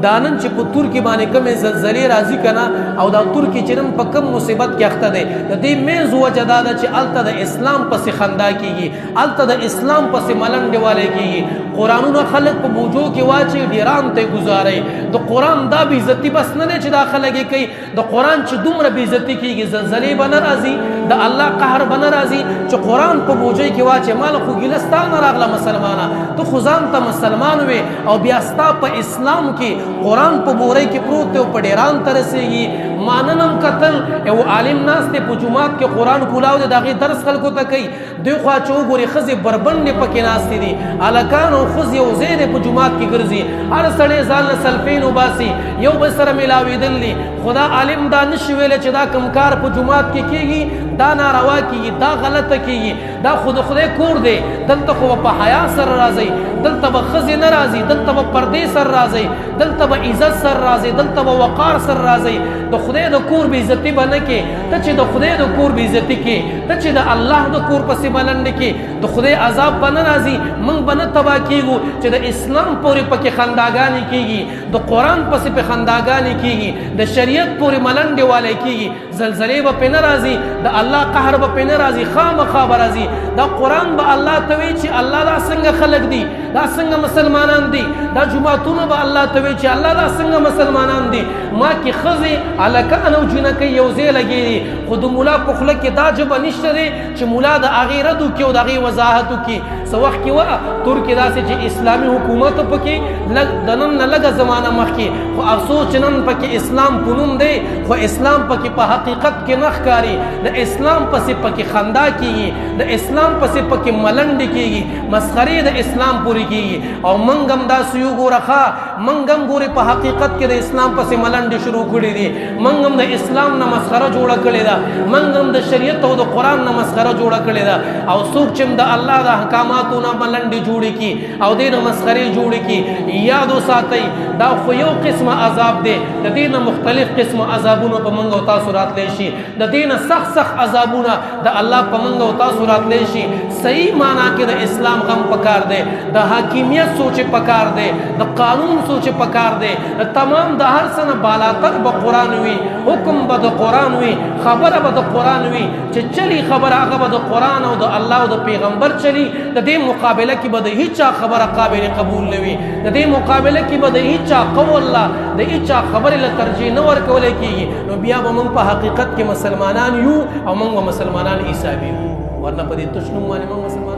دانن چې په ترکی باندې کومې زلزلې راځي کنه او دا ترکی چې نن په کوم مصیبت کې اخته دی د دې مینځ وجه دا ده چې هلته د اسلام پسې خندا کېږي هلته د اسلام پسې ملنډې والې کېږي قرآنونه خلک په بوجو کې واچي ډیران ته ګزاري د قرآن دا بې عزتي بس نه دی چې دا خلک یې کوي د قرآن چې دومره بې عزتي کېږي زلزلې به نه راځي د الله قهر به نه راځي چې قرآن په بوجۍ کې واچي ماله خو ګیله ستا نه راغله مسلمانه ته خو ځان ته مسلمان وې او بیا ستا په اسلام کې قرآن په بورۍ کې پروت دی او په ډیران ته رسېږي ما ننم کتل یو عالم ناست دی په جومات کې قرآن کولاو دی د هغې درس خلکو ته کوي دوی خوا چې وګورې ښځې بربنډې پکې ناستې دي هلکان او ښځې یو ځای دی په جومات کې ګرځي هر سړی ځان له سلفین وباسي یو بل سره میلاوېدل دي خو دا عالم دا نشي ویلی چې دا کوم کار په جومات کې کېږي دا ناروا کېږي دا غلطه کېږي دا خو د خدای کور دی دلته خو به په حیا سره راځئ دلته به ښځې نه راځي دلته به پردې سره راځئ دلته به عزت سره راځئ دلته به وقار سره راځئ د خدای د کور بې عزتي به نه کې ته چې د خدای د کور بې عزتي کې ته چې د الله د کور پسې ملنډې کې د خدای عذاب به نه راځي موږ به نه تباه کېږو چې د اسلام پورې پکې خنداګانې کېږي د قرآن پسې پې خنداګانې کېږي د شریعت پورې ملنډې والی کېږي زلزلې به پې نه راځي د الله قهر به پې نه راځي خامخا به راځي دا قرآن به الله ته وایي چې الله دا څنګه خلک دي دا څنګه مسلمانان دي دا جوماتونه به الله ته وایي چې الله دا څنګه مسلمانان دي ما کې ښځې هلکان او جنکۍ یو ځای لګې دي خو د ملا په خوله کې دا ژبه نشته دی چې ملا د هغې رد وکړي او د هغې وضاحت وکړي څه وخت کې وه ترکې داسې چې اسلامي حکومت پکې د نن نه لږه زمانه مخکې خو افسوس چې نن پکې اسلام په نوم دی خو اسلام پکې په حقیقت کې نه ښکاري د اسلام پسې پکې خندا کېږي د اسلام پسې پکې ملنډې کېږي مسخرې د اسلام پورې کېږي او موږ هم داسې یو ګوره ښه موږ هم ګورې په حقیقت کې د اسلام پسې ملنډې شروع کړي دي موږ هم د اسلام نه مسخره جوړه کړې ده موږ هم د شریعت او د قرآن نه مسخره جوړه کړې ده او څوک چې د الله د احکاماتو نه ملنډې جوړې کړي او دې نه مسخرې جوړې کړي یاد وساتئ دا خو یو قسمه عذاب دی د دې نه مختلف قسمه عذابونه په موږ او تاسو راتلی شي د دې نه سخت عذابونه د الله په موږ او تاسو راتلی شي صحیح معنا کې د اسلام غم پکار دی د حاکمیت سوچ پکار دی د قانون سوچ پکار دی تمام د هر څه نه بالاتر به قرآن وي حکم به د قرآن وي خبره به د قرآن وي چې چلی خبره هغه به د قرآن او د الله او د پیغمبر چلی د دې مقابله کې به د هیچا خبره قابل قبول نه وي د دې مقابله کې به د هیچا قول لا د هیچا خبرې له ترجیح نه ورکولی کېږي نو بیا به موږ په حقیقت کې مسلمانان یو او موږ به مسلمانان حسابي یو ورنه په دې تش نوم باندې موږ مسلمان